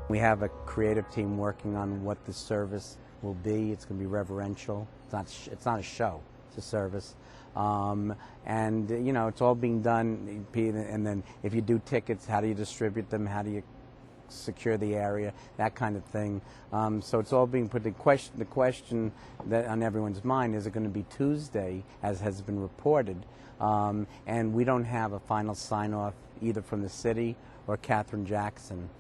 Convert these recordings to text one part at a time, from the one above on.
We have a creative team working on what the service will be. It's going to be reverential. It's not a show. It's a service. And you know, it's all being done. And then if you do tickets, how do you distribute them? How do you secure the area? That kind of thing. So it's all being put. The question that on everyone's mind is: it going to be Tuesday, as has been reported? And we don't have a final sign-off either from the city or Catherine Jackson.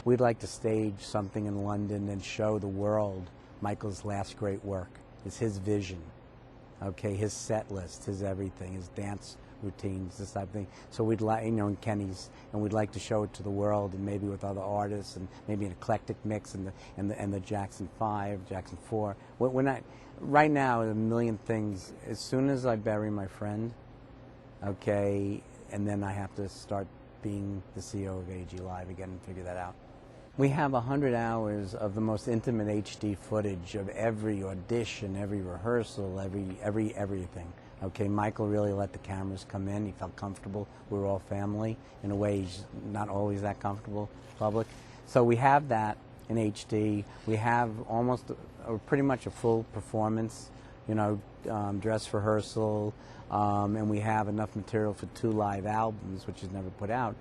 We'd like to stage something in London and show the world Michael's last great work. It's his vision, okay, his set list, his everything, his dance routines, this type of thing. So we'd like, you know, and Kenny's, and we'd like to show it to the world, and maybe with other artists, and maybe an eclectic mix, and the Jackson 5, Jackson 4. We're not right now. A million things. As soon as I bury my friend, okay, and then I have to start being the CEO of AG Live again and figure that out. We have 100 hours of the most intimate HD footage of every audition, every rehearsal, everything. Okay, Michael really let the cameras come in. He felt comfortable. We were all family. In a way, he's not always that comfortable in public. So we have that in HD. We have almost, pretty much a full performance, you know, dress rehearsal, and we have enough material for 2 live albums, which is never put out.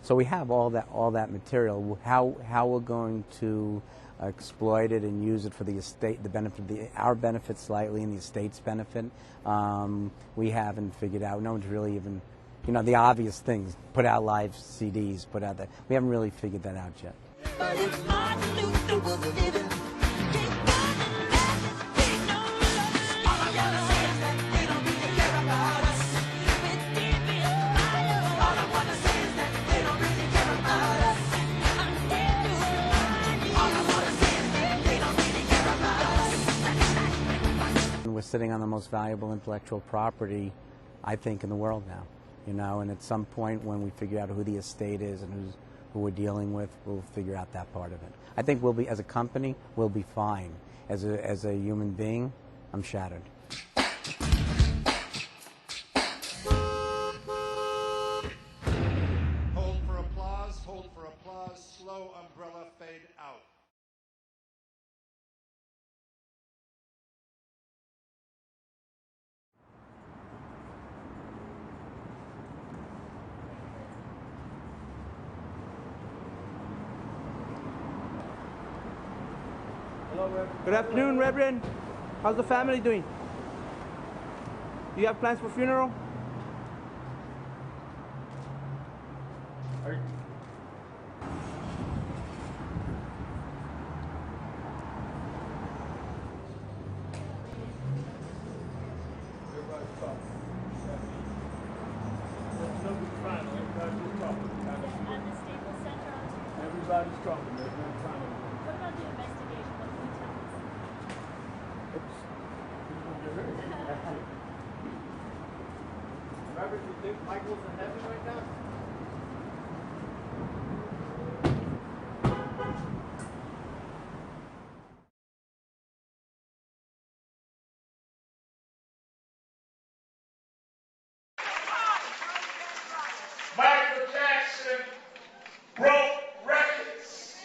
So we have all that material. How we're going to exploit it and use it for the estate, the benefit of our benefit slightly, and the estate's benefit, we haven't figured out. No one's really even, you know, the obvious things: put out live CDs, put out that. We haven't really figured that out yet. But if Martin Luther was living, we're sitting on the most valuable intellectual property, I think, in the world now. You know, and at some point when we figure out who the estate is and who we're dealing with, we'll figure out that part of it. I think we'll be, as a company, we'll be fine. As a human being, I'm shattered. Hold for applause, hold for applause, slow umbrella fade out. Good afternoon, Reverend. How's the family doing? Do you have plans for funeral? Everybody's talking. There's no time. What about the investigation? What can you tell us? Robert, you think Michael's in heaven right now? Michael Jackson broke records,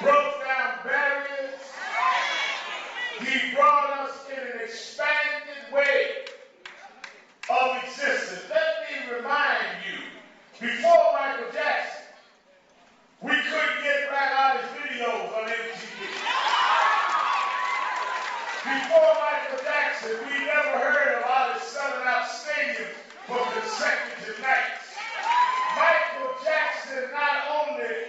broke down barriers. He brought us in an expanded way of existence. Let me remind you, before Michael Jackson, we couldn't get Black Artist videos on MTV. Before Michael Jackson, we never heard of artists selling out stadiums for consecutive nights. Michael Jackson not only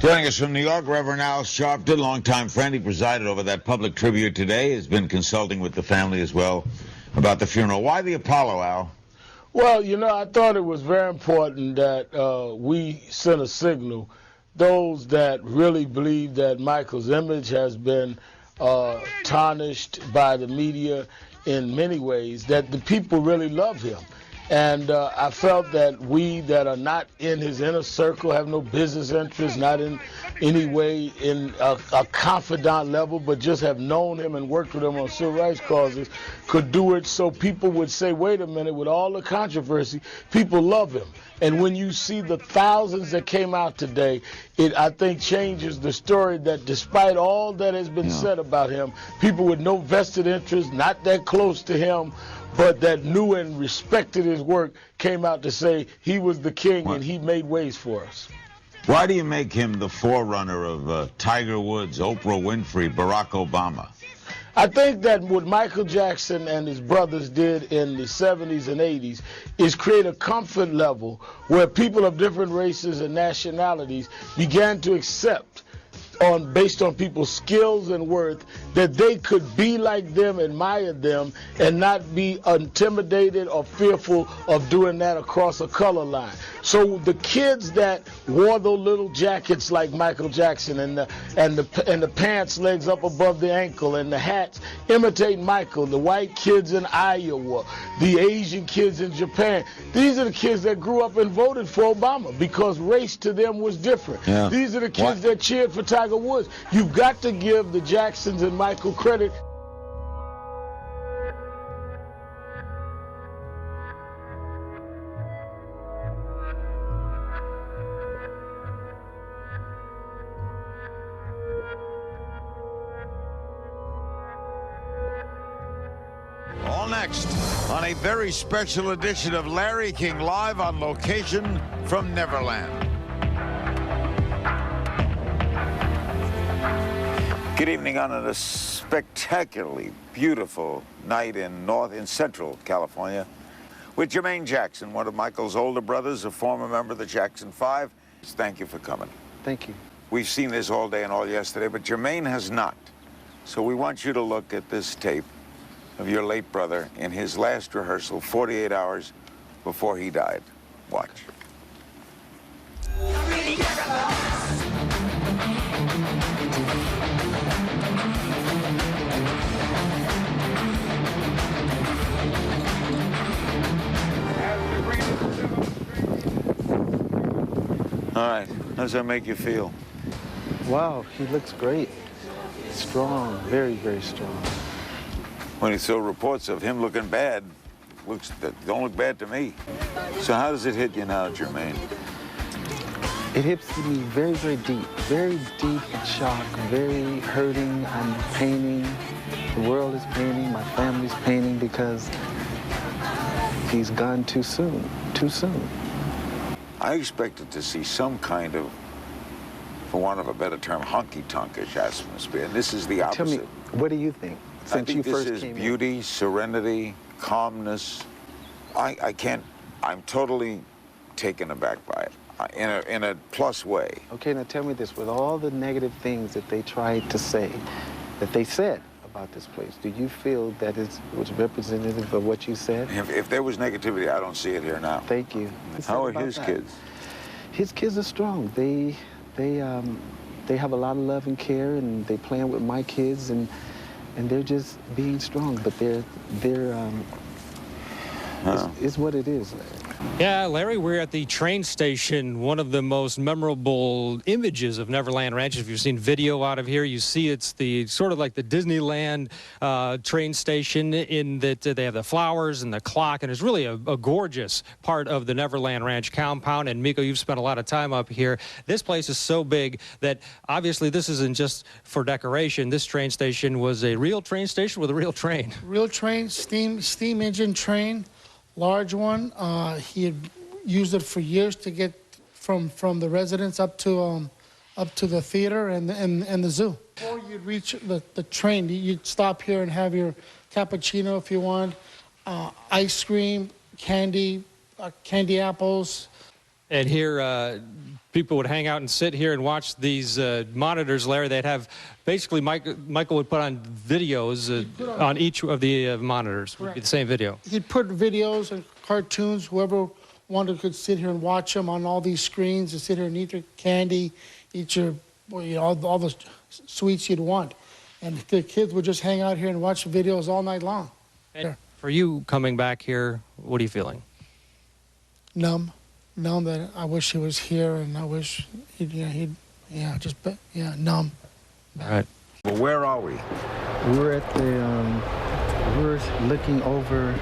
Joining us from New York, Reverend Al Sharpton, longtime friend. He presided over that public tribute today. Has been consulting with the family as well about the funeral. Why the Apollo, Al? Well, you know, I thought it was very important that we sent a signal. Those that really believe that Michael's image has been tarnished by the media in many ways, that the people really love him. And I felt that we that are not in his inner circle, have no business interests, not in any way in a confidant level, but just have known him and worked with him on civil rights causes, could do it so people would say, wait a minute, with all the controversy, people love him. And when you see the thousands that came out today, it, I think, changes the story that despite all that has been said about him, people with no vested interest, not that close to him, but that knew and respected his work, came out to say he was the king and he made ways for us. Why do you make him the forerunner of Tiger Woods, Oprah Winfrey, Barack Obama? I think that what Michael Jackson and his brothers did in the 70s and 80s is create a comfort level where people of different races and nationalities began to accept, based on people's skills and worth, that they could be like them, admire them, and not be intimidated or fearful of doing that across a color line. So the kids that wore those little jackets like Michael Jackson and the pants legs up above the ankle and the hats imitate Michael, the white kids in Iowa, the Asian kids in Japan, these are the kids that grew up and voted for Obama because race to them was different. Yeah. These are the kids that cheered for Tiger Woods. You've got to give the Jacksons and Michael credit. All next on a very special edition of Larry King Live on location from Neverland. Good evening on a spectacularly beautiful night in Central California with Jermaine Jackson, one of Michael's older brothers, a former member of the Jackson 5. Thank you for coming. Thank you. We've seen this all day and all yesterday, but Jermaine has not. So we want you to look at this tape of your late brother in his last rehearsal 48 hours before he died. Watch. All right, how does that make you feel? Wow, he looks great. Strong, very, very strong. When he saw reports of him looking bad, don't look bad to me. So how does it hit you now, Jermaine? It hits me very, very deep shock, very hurting. I'm paining. The world is paining. My family's paining because he's gone too soon, too soon. I expected to see some kind of, for want of a better term, honky-tonkish atmosphere, and this is the opposite. Tell me, what do you think? I think this is beauty, serenity, calmness. I'm totally taken aback by it, in a plus way. Okay, now tell me this, with all the negative things that they tried to say, that they said about this place, do you feel that it was representative of what you said? If there was negativity, I don't see it here now. Thank you. How are his kids? His kids are strong. They have a lot of love and care, and they playing with my kids, and they're just being strong. But it's what it is, Larry. Yeah, Larry, we're at the train station, one of the most memorable images of Neverland Ranch. If you've seen video out of here, you see it's the sort of like the Disneyland train station in that they have the flowers and the clock, and it's really a gorgeous part of the Neverland Ranch compound. And Miko, you've spent a lot of time up here. This place is so big that obviously this isn't just for decoration. This train station was a real train station with a real train. Real train, steam engine train. Large one. He had used it for years to get from the residence up to the theater and the zoo. Before you'd reach the train, you'd stop here and have your cappuccino if you want, ice cream, candy apples. And here, people would hang out and sit here and watch these monitors, Larry. They'd have, basically, Michael would put on videos on each of the monitors. Would be the same video. He'd put videos and cartoons. Whoever wanted could sit here and watch them on all these screens and sit here and eat your candy, eat your, all the sweets you'd want. And the kids would just hang out here and watch videos all night long. And for you coming back here, what are you feeling? Numb that I wish he was here, and I wish numb. All right. Well, where are we? We're at the, we're looking over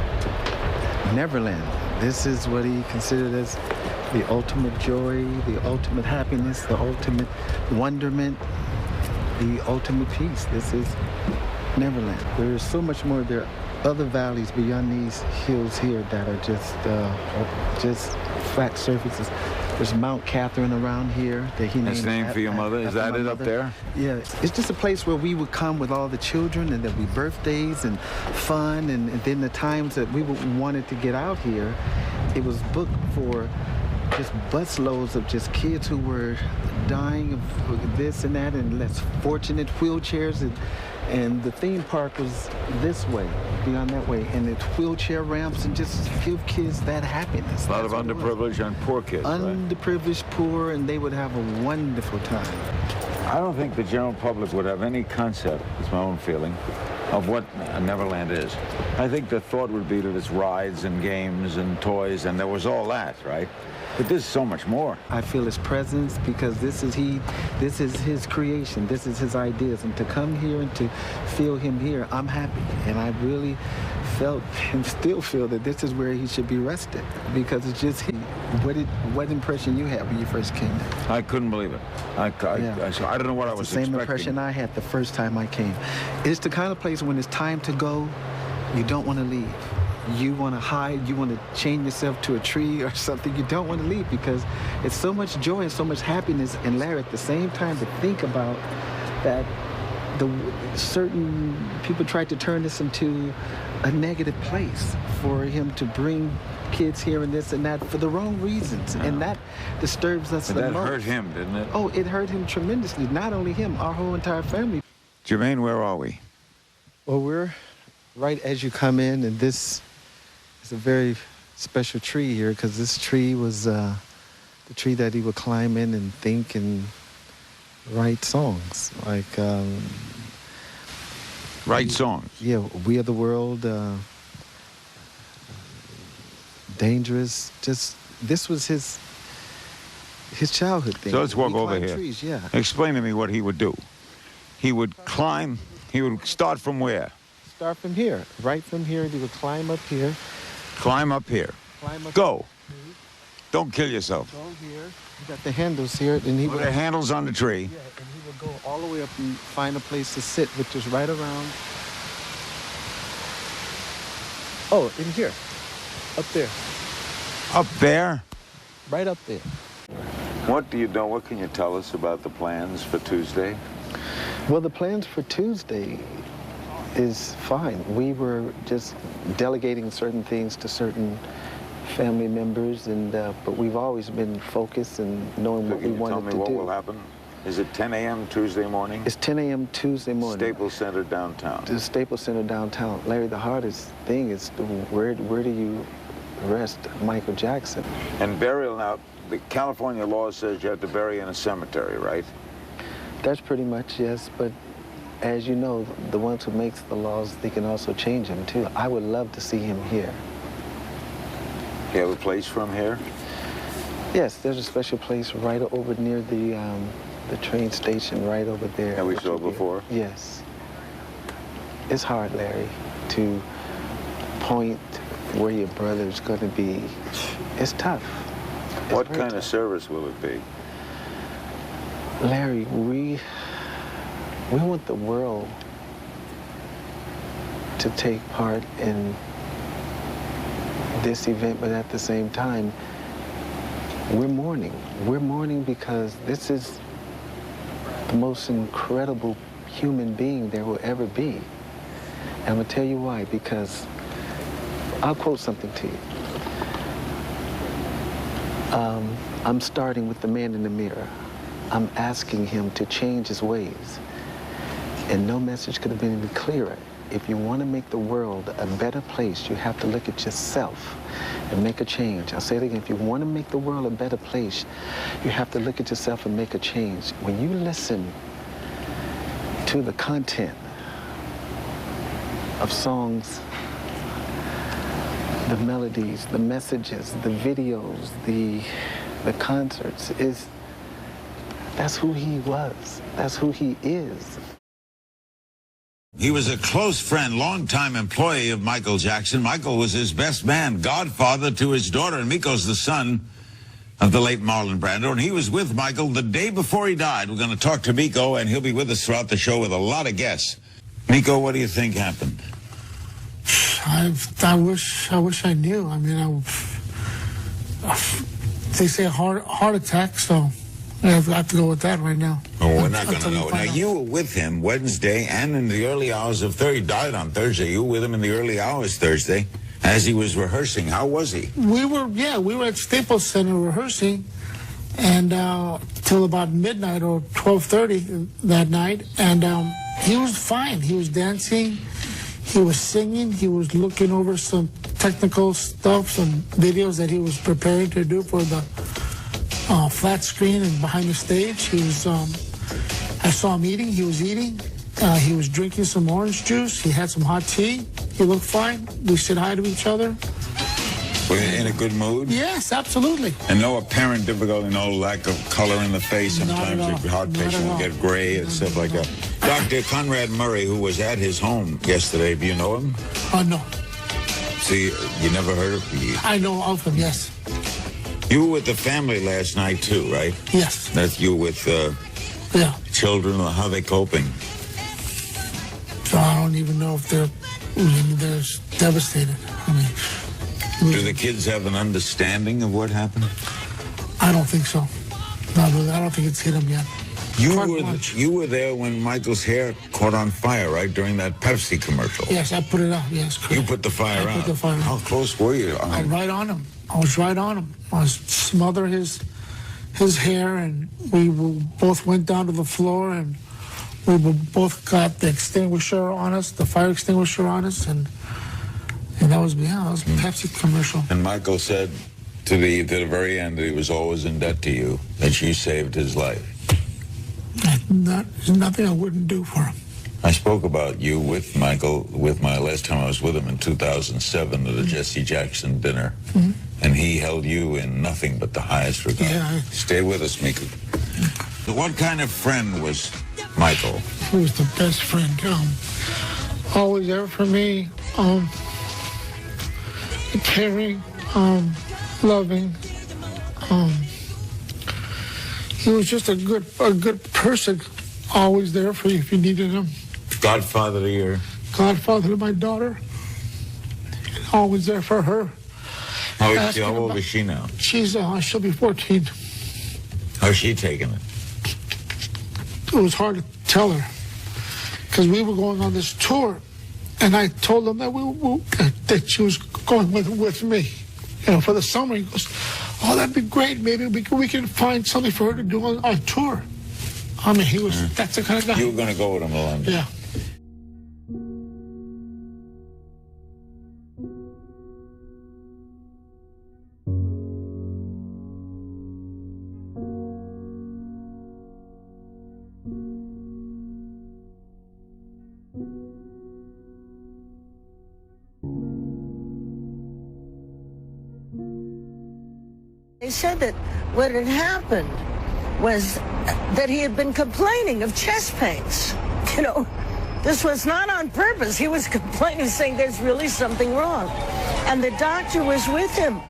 Neverland. This is what he considered as the ultimate joy, the ultimate happiness, the ultimate wonderment, the ultimate peace. This is Neverland. There is so much more. There are other valleys beyond these hills here that are just flat surfaces. There's Mount Catherine around here that he named. That's named for your mother? Is that it up there? Yeah, it's just a place where we would come with all the children, and there'd be birthdays and fun, and then the times that we wanted to get out here, it was booked for just busloads of just kids who were dying of this and that, and less fortunate wheelchairs, and the theme park was this way, beyond that way, and it's wheelchair ramps, and just give kids that happiness. A lot of underprivileged and poor kids, right? Underprivileged, poor, and they would have a wonderful time. I don't think the general public would have any concept, it's my own feeling, of what Neverland is. I think the thought would be that it's rides and games and toys, and there was all that, right? But this is so much more. I feel his presence because this is his creation, this is his ideas, and to come here and to feel him here, I'm happy. And I really felt and still feel that this is where he should be rested, because it's just what impression you had when you first came there? I couldn't believe it. I don't know what I was the same expecting. Impression I had the first time I came. It's the kind of place when it's time to go, you don't want to leave. You want to hide, you want to chain yourself to a tree or something. You don't want to leave because it's so much joy and so much happiness. And Larry, at the same time, to think about that certain people tried to turn this into a negative place for him to bring kids here and this and that for the wrong reasons. Yeah. And that disturbs us the most. That hurt him, didn't it? Oh, it hurt him tremendously. Not only him, our whole entire family. Jermaine, where are we? Well, we're right as you come in, and this is a very special tree here because this tree was the tree that he would climb in and think and write songs. Like, write songs? Yeah, We Are the World, Dangerous. Just, this was his childhood thing. So let's walk over here. Trees, yeah. Explain to me what he would do. He would climb, he would start from where? Start from here. Right from here, he would climb up here. Climb up here. Climb up Go. Don't kill yourself. Go here. You got the handles here. And he would, the handles on the tree. Yeah, and he would go all the way up and find a place to sit, which is right around. Oh, in here. Up there. Up there? Right up there. What do you know? What can you tell us about the plans for Tuesday? Well, the plans for Tuesday is fine. We were just delegating certain things to certain family members, and but we've always been focused and knowing what we wanted to do. Can you tell me what will happen? Is it 10 a.m. Tuesday morning? It's 10 a.m. Tuesday morning. Staples Center downtown. The Staples Center downtown. Larry, the hardest thing is where do you rest Michael Jackson? And burial now, the California law says you have to bury in a cemetery, right? That's pretty much, yes, but as you know, the ones who makes the laws, they can also change them too. I would love to see him here. You have a place for him here? Yes, there's a special place right over near the train station, right over there. That we saw before? Yes. It's hard, Larry, to point where your brother's going to be. It's tough. What kind of service will it be? Larry, we want the world to take part in this event, but at the same time, we're mourning. We're mourning because this is the most incredible human being there will ever be. And I'm gonna tell you why, because I'll quote something to you. I'm starting with the man in the mirror. I'm asking him to change his ways. And no message could have been any clearer. If you want to make the world a better place, you have to look at yourself and make a change. I'll say it again. If you want to make the world a better place, you have to look at yourself and make a change. When you listen to the content of songs, the melodies, the messages, the videos, the concerts, that's who he was. That's who he is. He was a close friend, longtime employee of Michael Jackson. Michael was his best man, godfather to his daughter, and Miko's the son of the late Marlon Brando, and he was with Michael the day before he died. We're going to talk to Miko, and he'll be with us throughout the show with a lot of guests. Miko, what do you think happened? I wish I knew. I mean, they say heart attack, so I have to go with that right now. Oh, we're not going to know. Now, you were with him Wednesday and in the early hours of Thursday. He died on Thursday. You were with him in the early hours Thursday as he was rehearsing. How was he? We were at Staples Center rehearsing, and till about midnight or 12:30 that night, and he was fine. He was dancing, he was singing, he was looking over some technical stuff, some videos that he was preparing to do for the flat screen and behind the stage. He was, I saw him eating. He was eating. He was drinking some orange juice. He had some hot tea. He looked fine. We said hi to each other. Were you in a good mood? Yes, absolutely. And no apparent difficulty, no lack of color in the face. Sometimes a heart patient will get gray and stuff like that. Dr. Conrad Murray, who was at his home yesterday, do you know him? No. See, you never heard of him? I know of him, yes. You were with the family last night, too, right? Yes. That's you with children. How are they coping? So I don't even know if they're devastated. I mean, do the kids have an understanding of what happened? I don't think so. No, I don't think it's hit them yet. You were there when Michael's hair caught on fire, right, during that Pepsi commercial? Yes, I put it out, yes. Correct. You put the fire out? I put the fire out. How close were you? I was right on him. I was right on him. I was smothering his hair, and we both went down to the floor, and we both got the extinguisher on us, the fire extinguisher on us, and that was a Pepsi commercial. And Michael said to the very end that he was always in debt to you, that you saved his life. There's nothing I wouldn't do for him. I spoke about you with Michael last time I was with him in 2007 at a Jesse Jackson dinner, and he held you in nothing but the highest regard. Yeah. Stay with us, Miko. What kind of friend was Michael? He was the best friend. Always there for me. Caring, loving. He was just a good person. Always there for you if you needed him. Godfather to my daughter. Always there for her. How old is she now? She'll be 14. How's she taking it? It was hard to tell her because we were going on this tour, and I told them that that she was going with me, for the summer. He goes, "Oh, that'd be great. Maybe we can find something for her to do on tour." I mean, that's the kind of guy. You were going to go with him to London? Yeah. They said that what had happened was that he had been complaining of chest pains. This was not on purpose. He was complaining, saying there's really something wrong. And the doctor was with him.